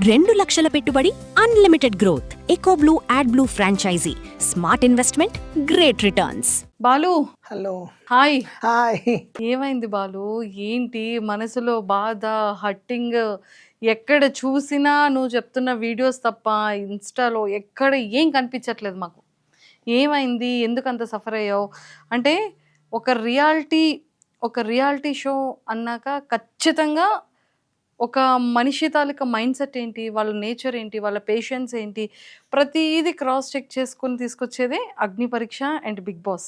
2 లక్షల పెట్టుబడి, unlimited growth. Ecoblue adblue franchisee. Smart investment, great returns. Balu, hello hi. Hi. ఏమైంది బాలు? ఏంటి మనసులో బాధ, హట్టింగ్? ఎక్కడ చూసినా నువ్వు చెప్తున్న వీడియోస్ తప్ప ఇన్స్టాలో ఎక్కడ ఏం కనిపించట్లేదు మాకు. ఏమైంది? ఎందుకు అంత సఫర్ అయ్యావు? అంటే ఒక రియాలిటీ షో అన్నాక ఖచ్చితంగా ఒక మనిషి తాలూకా మైండ్ సెట్ ఏంటి, వాళ్ళ నేచర్ ఏంటి, వాళ్ళ పేషెన్స్ ఏంటి, ప్రతిదీ క్రాస్ చెక్ చేసుకొని తీసుకొచ్చేదే అగ్ని పరీక్ష అండ్ బిగ్ బాస్.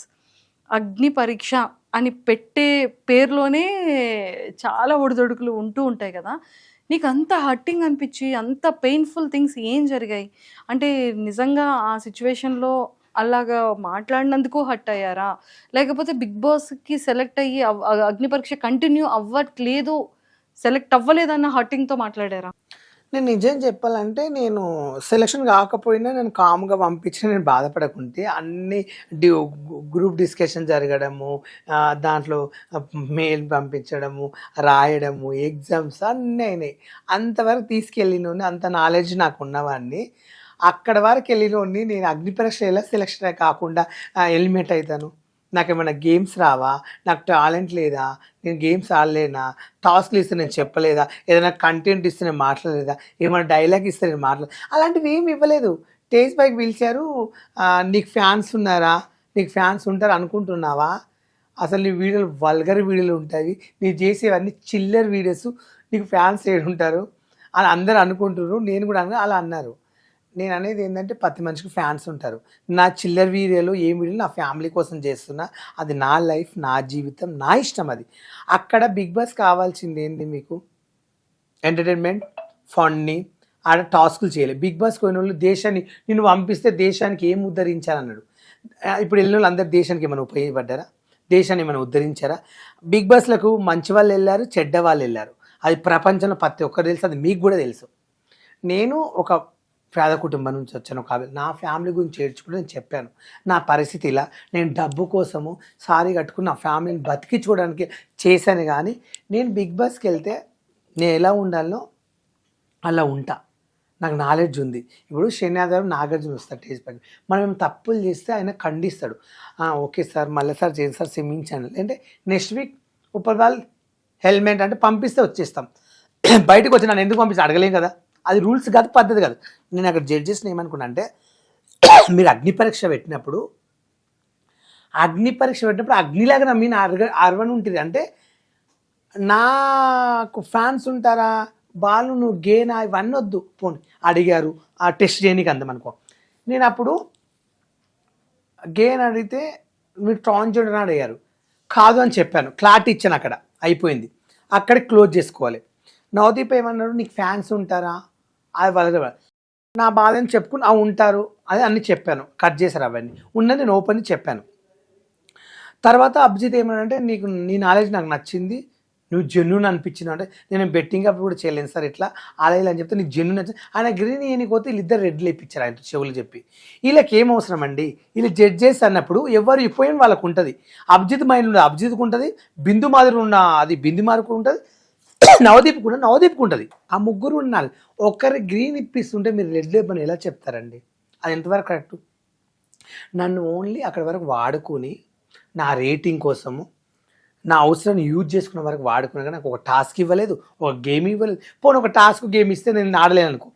అగ్ని పరీక్ష అని పెట్టే పేరులోనే చాలా ఒడిదొడుకులు ఉంటూ ఉంటాయి కదా. నీకు అంత హర్టింగ్ అనిపించి, అంత పెయిన్ఫుల్ థింగ్స్ ఏం జరిగాయి? అంటే నిజంగా ఆ సిచ్యువేషన్లో అలాగా మాట్లాడినందుకు హర్ట్ అయ్యారా, లేకపోతే బిగ్ బాస్కి సెలెక్ట్ అయ్యి అగ్ని పరీక్ష కంటిన్యూ అవ్వట్లేదు, సెలెక్ట్ అవ్వలేదన్న హర్టింగ్తో మాట్లాడారా? నేను నిజం చెప్పాలంటే నేను సెలక్షన్ కాకపోయినా నేను కామ్గా పంపించిన నేను బాధపడకుంటే అన్ని గ్రూప్ డిస్కషన్ జరగడము, దాంట్లో మెయిల్ పంపించడము, రాయడము, ఎగ్జామ్స్ అన్నీ అయినాయి. అంతవరకు తీసుకెళ్ళినోని, అంత నాలెడ్జ్ నాకు ఉన్నవాడిని. అక్కడ వరకు వెళ్ళినోడిని నేను అగ్ని పరీక్ష ఎలా సెలక్షన్ కాకుండా ఎలిమినేట్ అవుతాను? నాకేమైనా గేమ్స్ రావా? నాకు టాలెంట్ లేదా? నేను గేమ్స్ ఆడలేనా? టాస్క్లు ఇస్తే నేను చెప్పలేదా? ఏదైనా కంటెంట్ ఇస్తే నేను మాట్లాడలేదా? ఏమైనా డైలాగ్ ఇస్తే నేను అలాంటివి ఏమి ఇవ్వలేదు. స్టేజ్ పైకి పిలిచారు, నీకు ఫ్యాన్స్ ఉన్నారా, నీకు ఫ్యాన్స్ ఉంటారు అనుకుంటున్నావా? అసలు నీ వీడియోలు వల్గర్ వీడియోలు ఉంటాయి, నీ చేసేవన్నీ చిల్లర్ వీడియోస్, నీకు ఫ్యాన్స్ ఏడుంటారు అని అందరూ అనుకుంటున్నారు. నేను కూడా అలా అన్నారు. నేను అనేది ఏంటంటే ప్రతి మనిషికి ఫ్యాన్స్ ఉంటారు. నా చిల్లర్ వీడియోలో ఏ వీడియో నా ఫ్యామిలీ కోసం చేస్తున్నా, అది నా లైఫ్, నా జీవితం, నా ఇష్టం. అది అక్కడ బిగ్ బాస్ కావాల్సింది ఏంటి? మీకు ఎంటర్టైన్మెంట్, ఫన్నీ. ఆడ టాస్కులు చేయలేదు. బిగ్ బాస్ పోయిన వాళ్ళు దేశాన్ని నిన్ను పంపిస్తే దేశానికి ఏం ఉద్ధరించాలన్నాడు. ఇప్పుడు వెళ్ళిన వాళ్ళు అందరు దేశానికి ఏమైనా ఉపయోగపడ్డారా? దేశాన్ని ఏమైనా ఉద్ధరించారా? బిగ్ బాస్లకు మంచి వాళ్ళు వెళ్ళారు, చెడ్డ వాళ్ళు వెళ్ళారు. అది ప్రపంచంలో ప్రతి ఒక్కరు తెలుసు, అది మీకు కూడా తెలుసు. నేను ఒక పేద కుటుంబం నుంచి వచ్చాను కాబట్టి నా ఫ్యామిలీ గురించి ఏడ్చుకుంటే నేను చెప్పాను, నా పరిస్థితి ఇలా, నేను డబ్బు కోసము సారీ కట్టుకుని నా ఫ్యామిలీని బతికించుకోవడానికి చేశాను. కానీ నేను బిగ్ బాస్కి వెళ్తే నేను ఎలా ఉండాలో అలా ఉంటా. నాకు నాలెడ్జ్ ఉంది. ఇప్పుడు శనివారం నాగార్జున వస్తాడు స్టేజ్ పైన, మనం తప్పులు చేస్తే ఆయన ఖండిస్తాడు. ఓకే సార్, మళ్ళీ సార్ చేయండి సార్, క్షమించండి అంటే నెక్స్ట్ వీక్ ఉపర్వాల్ హెల్మెట్ అంటే పంపిస్తే వచ్చేస్తాం. బయటకు వచ్చి నన్ను ఎందుకు పంపిస్తే అడగలేం కదా. అది రూల్స్ కాదు, పద్ధతి కాదు. నేను అక్కడ జడ్జెస్ని ఏమనుకున్నా అంటే, మీరు అగ్ని పరీక్ష పెట్టినప్పుడు అగ్నిలాగా నా మీద అరవని ఉంటుంది. అంటే నాకు ఫ్యాన్స్ ఉంటారా, బాలు నువ్వు గేనా, ఇవన్నీ వద్దు. పోనీ అడిగారు, ఆ టెస్ట్ చేయనీకి అందమనుకో. నేను అప్పుడు గేన్ అడిగితే మీరు ట్రాన్స్జెండర్ అని అడిగారు, కాదు అని చెప్పాను, క్లారిటీ ఇచ్చాను. అక్కడ అయిపోయింది, అక్కడికి క్లోజ్ చేసుకోవాలి. నవదీప్ ఏమన్నారు, నీకు ఫ్యాన్స్ ఉంటారా, అది వాళ్ళ నా బాధని చెప్పుకుని ఉంటారు, అది అన్నీ చెప్పాను. కట్ చేశారు అవన్నీ, ఉన్నది నేను ఓపెన్ చెప్పాను. తర్వాత అభిజిత్ ఏమన్నాడంటే, నీకు నీ నాలెడ్జ్ నాకు నచ్చింది, నువ్వు జెన్యున్ అనిపించినావు. అంటే నేను బెట్టింగ్ అప్పుడు కూడా చేయలేను సార్, ఇట్లా అలా ఇలా అని చెప్తే నీకు జెన్యున్ నచ్చింది. ఆయన గ్రీన్ ఏనిపోతే వీళ్ళిద్దరు రెడ్లు ఇప్పించారు ఆయన చెవులు చెప్పి. వీళ్ళకి ఏం అవసరం అండి? వీళ్ళు జడ్జెస్ అన్నప్పుడు ఎవరు ఇపోయిన వాళ్ళకు ఉంటుంది. అభిజిత్ మైండ్ ఉన్నది అభిజిత్కు ఉంటుంది, బిందు మాదిరి ఉన్న అది బిందు మార్కు ఉంటుంది, నవదీప్కు ఉంటుంది. ఆ ముగ్గురు ఉండాలి. ఒకరి గ్రీన్ ఇప్పిస్తుంటే మీరు రెడ్ లేపని ఎలా చెప్తారండి? అది ఎంతవరకు కరెక్ట్? నన్ను ఓన్లీ అక్కడి వరకు వాడుకొని నా రేటింగ్ కోసము, నా అవసరాన్ని యూజ్ చేసుకున్న వరకు వాడుకున్నాక నాకు ఒక టాస్క్ ఇవ్వలేదు, ఒక గేమ్ ఇవ్వలేదు. పోనీ ఒక టాస్క్ గేమ్ ఇస్తే నేను ఆడలేను అనుకో,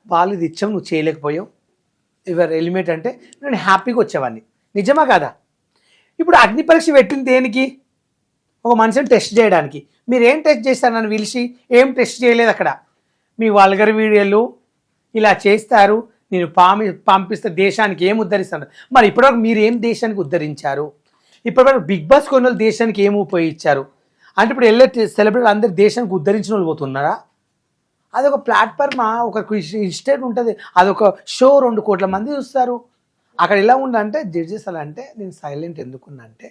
వాళ్ళు ఇది ఇచ్చావు నువ్వు చేయలేకపోయావు, ఎవరు ఎలిమినేట్ అంటే నేను హ్యాపీగా వచ్చేవాడిని. నిజమా కాదా? ఇప్పుడు అగ్ని పరీక్ష పెట్టింది దేనికి? ఒక మనిషిని టెస్ట్ చేయడానికి. మీరు ఏం టెస్ట్ చేస్తారు? నన్ను పిలిచి ఏం టెస్ట్ చేయలేదు. అక్కడ మీ వల్గర్ వీడియోలు ఇలా చేస్తారు, నేను పంపిస్తే దేశానికి ఏం ఉద్ధరిస్తాను? మరి ఇప్పటివరకు మీరు ఏం దేశానికి ఉద్ధరించారు? ఇప్పటివరకు బిగ్ బాస్ కొన్ని వాళ్ళు దేశానికి ఏం ఉపయోగించారు? అంటే ఇప్పుడు వెళ్ళే సెలబ్రిటీ అందరు దేశానికి ఉద్ధరించిన వాళ్ళు పోతున్నారా? అదొక ప్లాట్ఫార్మా, ఒక ఇన్స్టెంట్ ఉంటుంది, అదొక షో, 2 కోట్ల మంది చూస్తారు. అక్కడ ఎలా ఉండంటే జడ్జెస్ అలా అంటే నేను సైలెంట్ ఎందుకున్నా అంటే,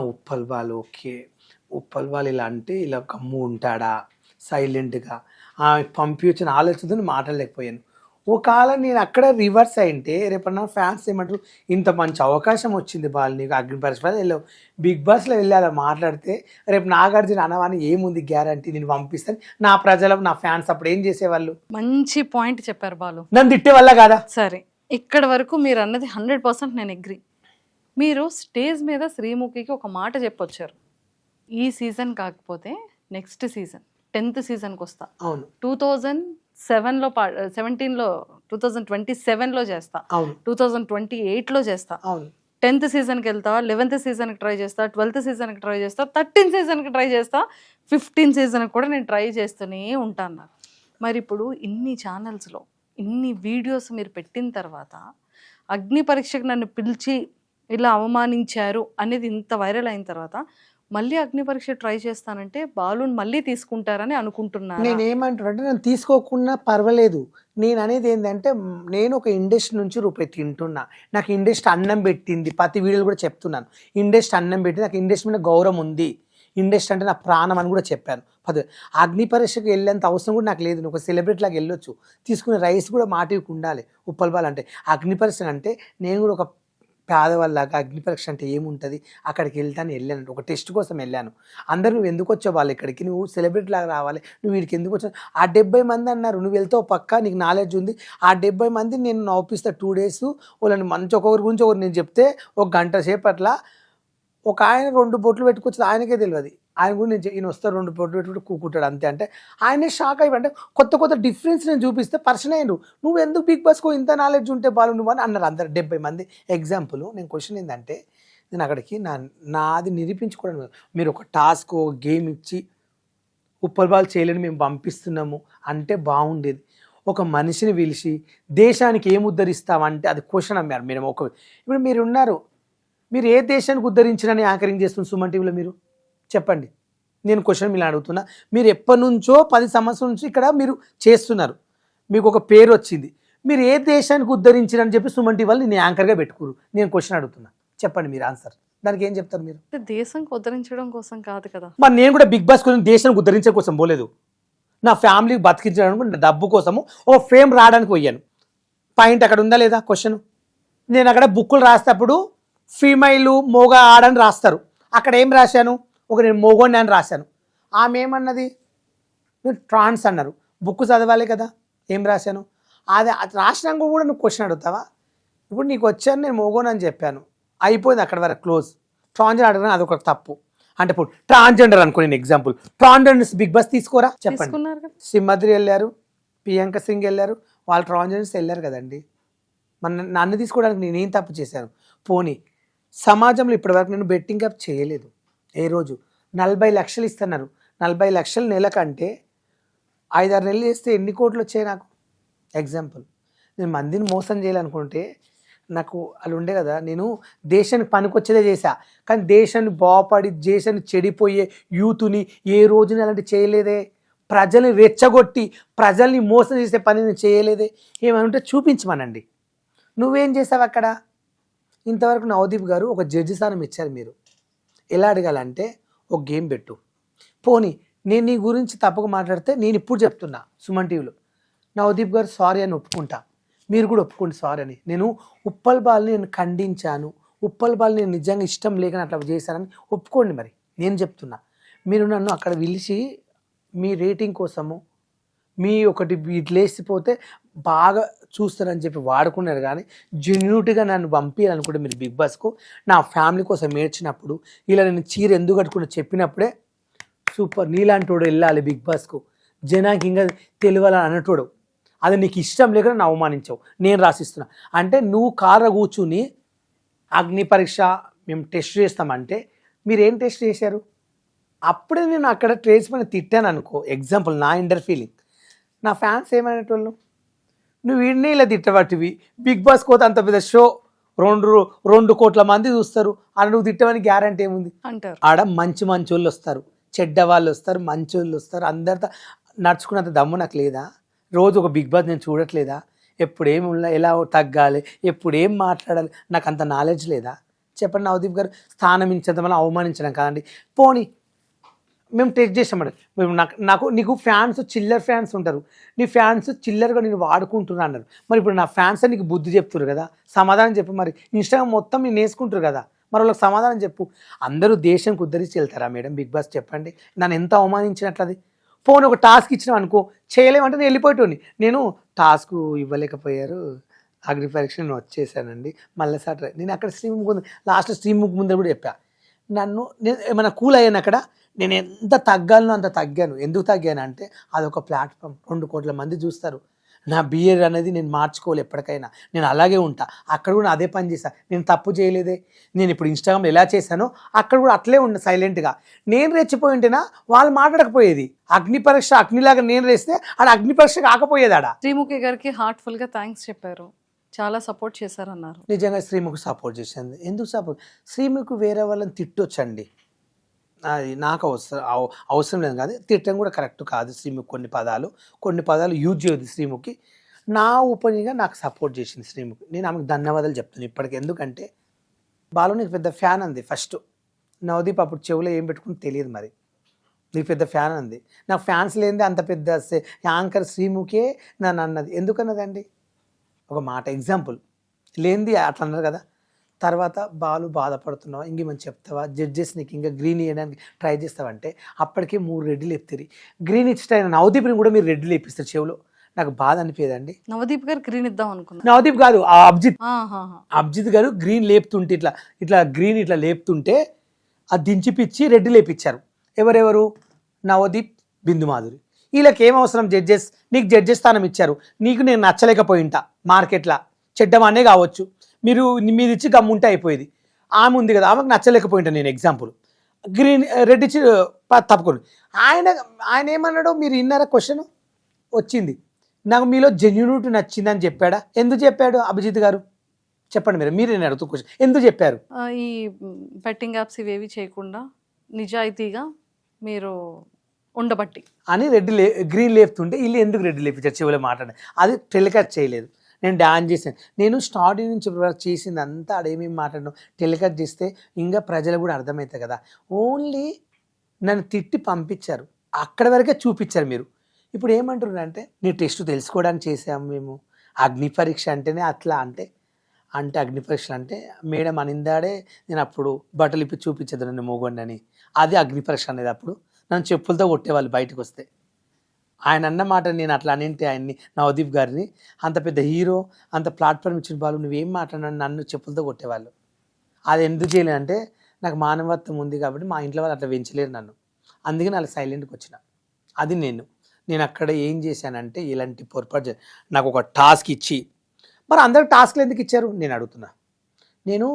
ఉప్పల్ వాళ్ళు ఓకే, ఉప్పల్ వాళ్ళు ఇలా అంటే ఇలా గమ్ము ఉంటాడా సైలెంట్గా, పంపించిన ఆలోచనతో మాట్లాడలేకపోయాను. ఒకవేళ నేను అక్కడ రివర్స్ అయింటే రేపన్నా ఫ్యాన్స్ ఏమంటారు, ఇంత మంచి అవకాశం వచ్చింది బాలు నీకు అగ్ని పరీక్ష వెళ్ళావు, బిగ్ బాస్లో వెళ్ళి అలా మాట్లాడితే రేపు నాగార్జున అనవాని ఏముంది గ్యారంటీ నేను పంపిస్తాను, నా ప్రజలకు నా ఫ్యాన్స్ అప్పుడు ఏం చేసేవాళ్ళు? మంచి పాయింట్ చెప్పారు బాలు. నన్ను తిట్టే వల్ల కాదా? సరే, ఇక్కడ వరకు మీరు అన్నది 100% నేను అగ్రి. మీరు స్టేజ్ మీద శ్రీముఖికి ఒక మాట చెప్పొచ్చారు, ఈ సీజన్ కాకపోతే నెక్స్ట్ సీజన్ 10th సీజన్కి వస్తా, అవును 2007లో 17లో 2027లో చేస్తా, అవును 2028లో చేస్తా, అవును 10th సీజన్కి వెళ్తా, 11th సీజన్కి ట్రై చేస్తా, 12th సీజన్కి ట్రై చేస్తా, 13th సీజన్కి ట్రై చేస్తా, 15th సీజన్కి కూడా నేను ట్రై చేస్తూనే ఉంటాను నాకు. మరి ఇప్పుడు ఇన్ని ఛానల్స్లో ఇన్ని వీడియోస్ మీరు పెట్టిన తర్వాత అగ్ని పరీక్షకు నన్ను పిలిచి ఇలా అవమానించారు అనేది ఇంత వైరల్ అయిన తర్వాత మళ్ళీ అగ్ని పరీక్ష ట్రై చేస్తానంటే బాలుని మళ్ళీ తీసుకుంటారని అనుకుంటున్నాను. నేను ఏమంటున్నా, నేను తీసుకోకుండా పర్వాలేదు, నేను అనేది ఏంటంటే నేను ఒక ఇండస్ట్రీ నుంచి రూపాయి తింటున్నా, నాకు ఇండస్ట్రీ అన్నం పెట్టింది, ప్రతి వీడియోలు కూడా చెప్తున్నాను, ఇండస్ట్రీ అన్నం పెట్టింది, నాకు ఇండస్ట్రీ మీద గౌరవం ఉంది, ఇండస్ట్రీ అంటే నా ప్రాణం అని కూడా చెప్పాను. అగ్ని పరీక్షకు వెళ్ళేంత అవసరం కూడా నాకు లేదు, నేను ఒక సెలబ్రిటీ లాగా వెళ్ళొచ్చు, తీసుకునే రైస్ కూడా మాటికి ఉండాలి. ఉప్పల్ బాల్ అంటే అగ్ని పరీక్ష అంటే నేను కూడా ఒక పేదవాళ్ళలాగా అగ్ని పరీక్ష అంటే ఏముంటుంది అక్కడికి వెళ్ళాను, ఒక టెస్ట్ కోసం వెళ్ళాను. అందరూ నువ్వు ఎందుకు వచ్చావు వాళ్ళు ఇక్కడికి, నువ్వు సెలబ్రిటీ లాగా రావాలి, నువ్వు వీడికి ఎందుకు వచ్చావు? ఆ 70 మంది అన్నారు, నువ్వు వెళ్తావు పక్కా నీకు నాలెడ్జ్ ఉంది, ఆ 70 మంది నేను నవ్విస్తా 2 days, వాళ్ళని మంచి ఒకరి గురించి ఒకరు నేను చెప్తే 1 గంట సేపట్ల ఒక ఆయన 2 బొట్లు పెట్టుకొచ్చి ఆయనకే తెలియదు, ఆయన గురించి నేను ఈయన వస్తారు 2 బొట్లు పెట్టుకుంటే కూకుంటాడు అంతే, అంటే ఆయనే షాక్ అయ్యి, అంటే కొత్త డిఫరెన్స్ నేను చూపిస్తే పర్సన్ అయ్యారు, నువ్వు ఎందుకు బిగ్ బాస్కో ఇంత నాలెడ్జ్ ఉంటే బాలు నువ్వు అని అన్నారు అందరు 70 మంది. ఎగ్జాంపుల్ నేను క్వశ్చన్ ఏంటంటే, నేను అక్కడికి నాది నిరూపించుకోవడం, మీరు ఒక టాస్క్ ఒక గేమ్ ఇచ్చి ఉప్పల్ బాల్ చేయలేని మేము పంపిస్తున్నాము అంటే బాగుండేది. ఒక మనిషిని పిలిచి దేశానికి ఏం ఉద్ధరిస్తామంటే అది క్వశ్చన్ అమ్మారు మీరు. ఇప్పుడు మీరు ఉన్నారు, మీరు ఏ దేశానికి ఉద్ధరించినని యాంకరింగ్ చేస్తుంది సుమన్ టీవీలో మీరు చెప్పండి. నేను క్వశ్చన్ మీరు అడుగుతున్నా, మీరు ఎప్పటి నుంచో 10 సంవత్సరాల నుంచి ఇక్కడ మీరు చేస్తున్నారు, మీకు ఒక పేరు వచ్చింది, మీరు ఏ దేశానికి ఉద్ధరించినని చెప్పి సుమన్ టీవీ వాళ్ళు నేను యాంకర్గా పెట్టుకోరు. నేను క్వశ్చన్ అడుగుతున్నా, చెప్పండి మీరు ఆన్సర్, దానికి ఏం చెప్తారు మీరు? దేశం ఉద్ధరించడం కోసం కాదు కదా. మరి నేను కూడా బిగ్ బాస్ కోసం దేశానికి ఉద్ధరించడం కోసం పోలేదు, నా ఫ్యామిలీకి బతికించడానికి నా డబ్బు కోసము ఓ ఫేమ్ రావడానికి పోయాను. పాయింట్ అక్కడ ఉందా లేదా క్వశ్చన్? నేను అక్కడ బుక్కులు రాసేటప్పుడు ఫీమైల్ మోగా ఆడని రాస్తారు, అక్కడ ఏం రాశాను, ఒక నేను మోగోని అని రాశాను, ఆమె ఏమన్నది నువ్వు ట్రాన్స్ అన్నారు, బుక్ చదవాలి కదా, ఏం రాశాను అది రాసినాక కూడా నువ్వు క్వశ్చన్ అడుగుతావా? ఇప్పుడు నీకు వచ్చాను నేను మోగోని అని చెప్పాను, అయిపోయింది అక్కడ వరకు క్లోజ్. ట్రాన్స్జెండర్ అడగడం అదొక తప్పు, అంటే ఇప్పుడు ట్రాన్స్జెండర్ అనుకో, నేను ఎగ్జాంపుల్ ట్రాన్స్జెండర్స్ బిగ్ బాస్ తీసుకోరా చెప్పండి. సింహాద్రి వెళ్ళారు, ప్రియాంక సింగ్ వెళ్ళారు, వాళ్ళు ట్రాన్స్జెండర్స్ వెళ్ళారు కదండి, మన నన్ను తీసుకోవడానికి నేనేం తప్పు చేశాను? పోనీ సమాజంలో ఇప్పటివరకు నేను బెట్టింగ్ అప్ చేయలేదు, ఏ రోజు 40 లక్షలు ఇస్తున్నారు, 40 లక్షలు నెలకంటే 5-6 నెలలు చేస్తే ఎన్ని కోట్లు వచ్చాయి నాకు? ఎగ్జాంపుల్, నేను మందిని మోసం చేయాలనుకుంటే నాకు అలా ఉండే కదా, నేను దేశానికి పనికొచ్చేదే చేశా, కానీ దేశాన్ని బాగుపడి దేశాన్ని చెడిపోయే యూత్ని ఏ రోజుని అలాంటి చేయలేదే, ప్రజల్ని రెచ్చగొట్టి ప్రజల్ని మోసం చేసే పని నేను చేయలేదే. ఏమనుంటే చూపించమనండి, నువ్వేం చేసావు అక్కడ? ఇంతవరకు నవదీప్ గారు ఒక జడ్జి స్థానం ఇచ్చారు, మీరు ఎలా అడగాలంటే ఒక గేమ్ పెట్టు, పోనీ నేను నీ గురించి తప్పక మాట్లాడితే నేను ఇప్పుడు చెప్తున్నా సుమన్ టీవీలో, నవదీప్ గారు సారీ అని ఒప్పుకుంటా, మీరు కూడా ఒప్పుకోండి సారీ అని. నేను ఉప్పల్ బాల్ని నేను ఖండించాను, ఉప్పల్ బాల్ నేను నిజంగా ఇష్టం లేకని అట్లా చేశానని ఒప్పుకోండి. మరి నేను చెప్తున్నా, మీరు నన్ను అక్కడ పిలిచి మీ రేటింగ్ కోసము మీ ఒకటి ఇట్లేసిపోతే బాగా చూస్తారని చెప్పి వాడుకున్నారు, కానీ జెన్యూన్గా నన్ను పంపించాలనుకుంటే మీరు బిగ్ బాస్కు నా ఫ్యామిలీ కోసం ఏడ్చినప్పుడు ఇలా నేను చీర ఎందుకు కట్టుకుని చెప్పినప్పుడే సూపర్ నీలాంటోడు వెళ్ళాలి బిగ్ బాస్కు, జనానికి ఇంకా తెలియాలని అన్నటోడు, అది నీకు ఇష్టం లేక నన్ను అవమానించావు, నేను రాసిస్తున్నా అంటే నువ్వు కారు కూర్చుని అగ్ని పరీక్ష మేము టెస్ట్ చేస్తామంటే మీరేం టెస్ట్ చేశారు? అప్పుడే నేను అక్కడ ట్రేస్ పైన తిట్టాను అనుకో, ఎగ్జాంపుల్ నా ఇండర్ ఫీలింగ్, నా ఫ్యాన్స్ ఏమనేటోళ్ళు, నువ్వు వీడిని ఇలా తిట్టబట్టివి, బిగ్ బాస్ కోత అంత పెద్ద షో 2 కోట్ల మంది చూస్తారు, అలా నువ్వు తిట్టవని గ్యారంటీ ఏముంది అంటారు. ఆడ మంచి వాళ్ళు వస్తారు, చెడ్డ వాళ్ళు వస్తారు, మంచి వాళ్ళు వస్తారు, అందరితో నడుచుకున్నంత దమ్ము నాకు లేదా? రోజు ఒక బిగ్ బాస్ నేను చూడట్లేదా? ఎప్పుడేమి ఉన్నా ఎలా తగ్గాలి, ఎప్పుడేం మాట్లాడాలి, నాకు అంత నాలెడ్జ్ లేదా? చెప్పండి నవదీప్ గారు, స్థానం ఇచ్చేద్దామని అవమానించడం కాదండి. పోనీ మేము టెస్ట్ చేసాం మేము నీకు ఫ్యాన్స్ చిల్లర్ ఫ్యాన్స్ ఉంటారు, నీ ఫ్యాన్స్ చిల్లర్గా నేను వాడుకుంటున్నా అన్నారు. మరి ఇప్పుడు నా ఫ్యాన్స్ నీకు బుద్ధి చెప్తున్నారు కదా, సమాధానం చెప్పు. మరి ఇన్స్టాగ్రామ్ మొత్తం నేను వేసుకుంటారు కదా, మరి వాళ్ళకి సమాధానం చెప్పు. అందరూ దేశంకి ఉద్ధరించి వెళ్తారా మేడం బిగ్ బాస్? చెప్పండి. నన్ను ఎంత అవమానించినట్లు అది. ఫోన్ ఒక టాస్క్ ఇచ్చినాం అనుకో, చేయలేమంటే నేను వెళ్ళిపోయేటోని. నేను టాస్క్ ఇవ్వలేకపోయారు, అగ్ని పరీక్ష నేను వచ్చేసానండి, మళ్ళీ సార్ నేను అక్కడ స్ట్రీమ్ ముందు లాస్ట్ స్ట్రీమ్ ముందు కూడా చెప్పా. నేను ఏమైనా కూల్ అయ్యాను అక్కడ, నేను ఎంత తగ్గాలనో అంత తగ్గాను. ఎందుకు తగ్గాను అంటే అదొక ప్లాట్ఫామ్, 2 కోట్ల మంది చూస్తారు. నా బిహేవియర్ అనేది నేను మార్చుకోవాలి ఎప్పటికైనా, నేను అలాగే ఉంటా. అక్కడ కూడా అదే పని చేశాను, నేను తప్పు చేయలేదే. నేను ఇప్పుడు ఇన్స్టాగ్రామ్లో ఎలా చేశానో అక్కడ కూడా అట్లే ఉండే సైలెంట్గా. నేను రెచ్చిపోయి ఉంటేనా వాళ్ళు మాట్లాడకపోయేది. అగ్ని పరీక్ష అగ్నిలాగా నేను వేస్తే ఆడ అగ్ని పరీక్ష కాకపోయేది. ఆడ శ్రీముఖి గారికి హార్ట్ఫుల్గా థ్యాంక్స్ చెప్పారు, చాలా సపోర్ట్ చేశారన్నారు. నిజంగా శ్రీముఖి సపోర్ట్ చేసింది. ఎందుకు సపోర్ట్? శ్రీముఖి వేరే వాళ్ళని తిట్టొచ్చండి, అది నాకు అవసరం లేదు కాదు, తిట్టడం కూడా కరెక్ట్ కాదు. శ్రీముఖి కొన్ని పదాలు యూజ్ చేయదు శ్రీముఖి. నా ఒపీనియన్గా నాకు సపోర్ట్ చేసింది శ్రీముఖి, నేను ఆమెకు ధన్యవాదాలు చెప్తాను ఇప్పటికి. ఎందుకంటే బాలు నీకు పెద్ద ఫ్యాన్ అంది ఫస్ట్. నవదీప్ అప్పుడు చెవులో ఏం పెట్టుకుని తెలియదు, మరి నీకు పెద్ద ఫ్యాన్ అంది. నాకు ఫ్యాన్స్ లేనిదే అంత పెద్ద యాంకర్ శ్రీముఖే నన్ను అన్నది. ఎందుకన్నదండి? ఒక మాట ఎగ్జాంపుల్ లేనిది అట్లా అన్నారు కదా. తర్వాత బాలు బాధపడుతున్నావా, ఇంకేమని చెప్తావా, జడ్జెస్ నీకు ఇంకా గ్రీన్ ఇవ్వడానికి ట్రై చేస్తావంటే అప్పటికే 3 రెడ్లు లేపుతారు. గ్రీన్ ఇచ్చిన నవదీప్ని కూడా మీరు రెడ్లు లేపిస్తారు చెవులో. నాకు బాధ అనిపించదండి. నవదీప్ గారు గ్రీన్ ఇద్దాం అనుకున్నా. నవదీప్ కాదు, ఆ అభిజిత్ గారు గ్రీన్ లేపుతుంటే ఇట్లా గ్రీన్ ఇట్లా లేపుతుంటే అది దించిపిచ్చి రెడ్డి లేపించారు. ఎవరెవరు? నవదీప్, బిందు మాధురి. వీళ్ళకి ఏం అవసరం? జడ్జెస్ నీకు జడ్జెస్ స్థానం ఇచ్చారు, నీకు నేను నచ్చలేకపోయింటా మార్కెట్లో, చెడ్డమానే కావచ్చు, మీరు మీది ఇచ్చి గమ్ముంటే అయిపోయేది. ఆమె ఉంది కదా, ఆమెకు నచ్చలేకపోయింటా నేను. ఎగ్జాంపుల్ గ్రీన్ రెడ్ ఇచ్చి తప్పుకోండి. ఆయన ఏమన్నాడో మీరు విన్నారా? క్వశ్చన్ వచ్చింది, నాకు మీలో జెన్యూనిటీ నచ్చిందని చెప్పాడా? ఎందుకు చెప్పాడు అభిజిత్ గారు? చెప్పండి మీరు నేను అడుగుతూ క్వశ్చన్. ఎందుకు చెప్పారు? ఈ బెట్టింగ్ యాప్స్ ఇవేవి చేయకుండా నిజాయితీగా మీరు ఉండబట్టి అని గ్రీన్ లేపుతుంటే వీళ్ళు ఎందుకు రెడ్ లేపించారు చెవులో మాట్లాడే? అది టెలికాస్ట్ చేయలేదు. నేను డాన్స్ చేశాను, నేను స్టార్టింగ్ నుంచి చేసింది అంతా ఆడేమేమి మాట్లాడను టెలికాస్ట్ చేస్తే ఇంకా ప్రజలు కూడా అర్థమవుతాయి కదా. ఓన్లీ నన్ను తిట్టి పంపించారు, అక్కడ వరకే చూపించారు మీరు. ఇప్పుడు ఏమంటున్నారు అంటే నీ టెస్ట్ తెలుసుకోవడానికి చేసాము మేము, అగ్ని పరీక్ష అంటేనే అట్లా అంటే అగ్ని పరీక్ష అంటే మేడం అనిందాడే నేను అప్పుడు బట్టలు ఇప్పి చూపించదు నన్ను మోగొండని. అది అగ్ని పరీక్ష అనేది. అప్పుడు నన్ను చెప్పులతో కొట్టేవాళ్ళు బయటకు వస్తే. ఆయన అన్నమాట నేను అట్లా అనింటే ఆయన్ని, నవదీప్ గారిని, అంత పెద్ద హీరో, అంత ప్లాట్ఫామ్ ఇచ్చిన వాళ్ళు నువ్వేం మాట్లాడినా నన్ను చెప్పులతో కొట్టేవాళ్ళు. అది ఎందుకు చేయలేదు అంటే నాకు మానవత్వం ఉంది కాబట్టి మా ఇంట్లో వాళ్ళు అట్లా పెంచలేరు నన్ను, అందుకని అలా సైలెంట్కి వచ్చిన. అది నేను అక్కడ ఏం చేశానంటే ఇలాంటి పొరపాటు నాకు ఒక టాస్క్ ఇచ్చి, మరి అందరికి టాస్క్లు ఎందుకు ఇచ్చారు నేను అడుగుతున్నా. నేను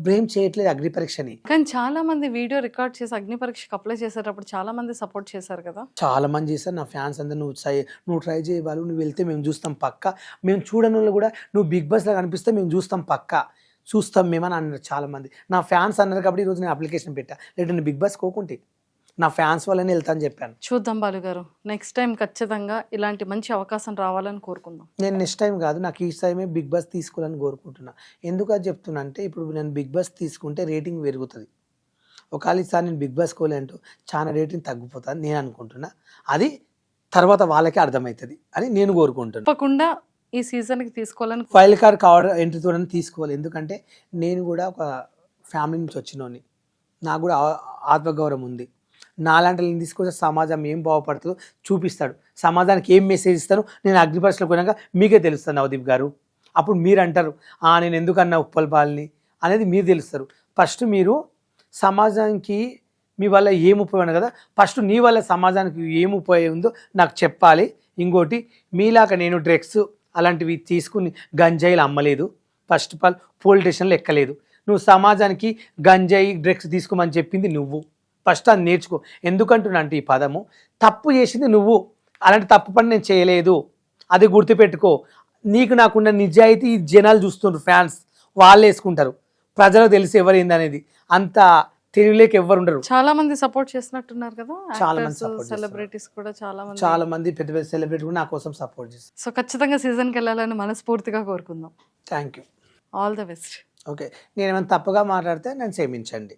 బ్లేమ్ చేయట్లేదు అగ్ని పరీక్షని, కానీ చాలా మంది వీడియో రికార్డ్ చేసి అగ్ని పరీక్షకు అప్లై చేసేటప్పుడు చాలా మంది సపోర్ట్ చేశారు కదా. చాలా మంది చేశారు నా ఫ్యాన్స్ అందరూ. నువ్వు ట్రై చేయవాలి, నువ్వు వెళ్తే మేము చూస్తాం పక్కా, మేము చూడని వాళ్ళు కూడా నువ్వు బిగ్ బాస్లో కనిపిస్తే మేము చూస్తాం పక్కా, చూస్తాం మేమని అన్నారు చాలామంది. నా ఫ్యాన్స్ అన్నారు కాబట్టి ఈరోజు నేను అప్లికేషన్ పెట్టా, లేదా నేను బిగ్ బాస్ కోకుంటే నా ఫ్యాన్స్ వల్లనే వెళ్తాను చెప్పాను. చూద్దాం బాలు గారు, నెక్స్ట్ టైం ఖచ్చితంగా ఇలాంటి మంచి అవకాశం రావాలని కోరుకుందాం. నేను నెక్స్ట్ టైం కాదు, నాకు ఈ టైమే బిగ్ బాస్ తీసుకోవాలని కోరుకుంటున్నా. ఎందుకు అది చెప్తున్నా అంటే ఇప్పుడు నేను బిగ్ బాస్ తీసుకుంటే రేటింగ్ పెరుగుతుంది. ఒకవేళ ఈసారి నేను బిగ్ బాస్ కోలేంటూ చాలా రేటింగ్ తగ్గిపోతుంది నేను అనుకుంటున్నా. అది తర్వాత వాళ్ళకే అర్థమవుతుంది అని నేను కోరుకుంటున్నాను. తప్పకుండా ఈ సీజన్కి తీసుకోవాలని, వైల్డ్ కార్డ్ కావడం ఎంట్రీతో తీసుకోవాలి. ఎందుకంటే నేను కూడా ఒక ఫ్యామిలీ నుంచి వచ్చినోని, నాకు కూడా ఆత్మగౌరవం ఉంది. నాలాంటి తీసుకొస్తే సమాజం ఏం బాగుపడుతుందో చూపిస్తాడు, సమాజానికి ఏం మెసేజ్ ఇస్తాను నేను అగ్ని పరీక్షలో పోయినాక మీకే తెలుస్తాను నవదీప్ గారు. అప్పుడు మీరు అంటారు నేను ఎందుకన్నా ఉప్పల్ పాలని అనేది మీరు తెలుస్తారు. ఫస్ట్ మీరు సమాజానికి మీ వల్ల ఏం ఉపయోగం కదా, ఫస్ట్ నీ వల్ల సమాజానికి ఏం ఉపయోగం ఉందో నాకు చెప్పాలి. ఇంకోటి మీలాగా నేను డ్రగ్స్ అలాంటివి తీసుకుని గంజాయిలు అమ్మలేదు, ఫస్ట్ ఆఫ్ ఆల్ పోలీస్ స్టేషన్లో ఎక్కలేదు. నువ్వు సమాజానికి గంజాయి డ్రగ్స్ తీసుకోమని చెప్పింది నువ్వు, ఫస్ట్ అది నేర్చుకో. ఎందుకంటున్నా అంటే ఈ పదము తప్పు చేసింది నువ్వు, అలాంటి తప్పు పని నేను చేయలేదు, అది గుర్తుపెట్టుకో. నీకు నాకున్న నిజాయితీ ఈ జనాలు చూస్తుంటారు, ఫ్యాన్స్ వాళ్ళు వేసుకుంటారు, ప్రజలకు తెలిసి ఎవరైంది అనేది. అంత తెలియలేక ఎవరు ఉండరు. చాలా మంది సపోర్ట్ చేసినట్టున్నారు కదా, చాలా మంది సపోర్ట్, సెలబ్రిటీస్ కూడా చాలా మంది పెద్ద పెద్ద సెలబ్రిటీ కూడా నా కోసం సపోర్ట్ చేస్తారు. సో ఖచ్చితంగా సీజన్కి వెళ్ళాలని మనస్ఫూర్తిగా కోరుకుందాం. Thank you, all the best. Okay, నేను ఏమైనా తప్పుగా మాట్లాడితే నన్ను క్షమించండి.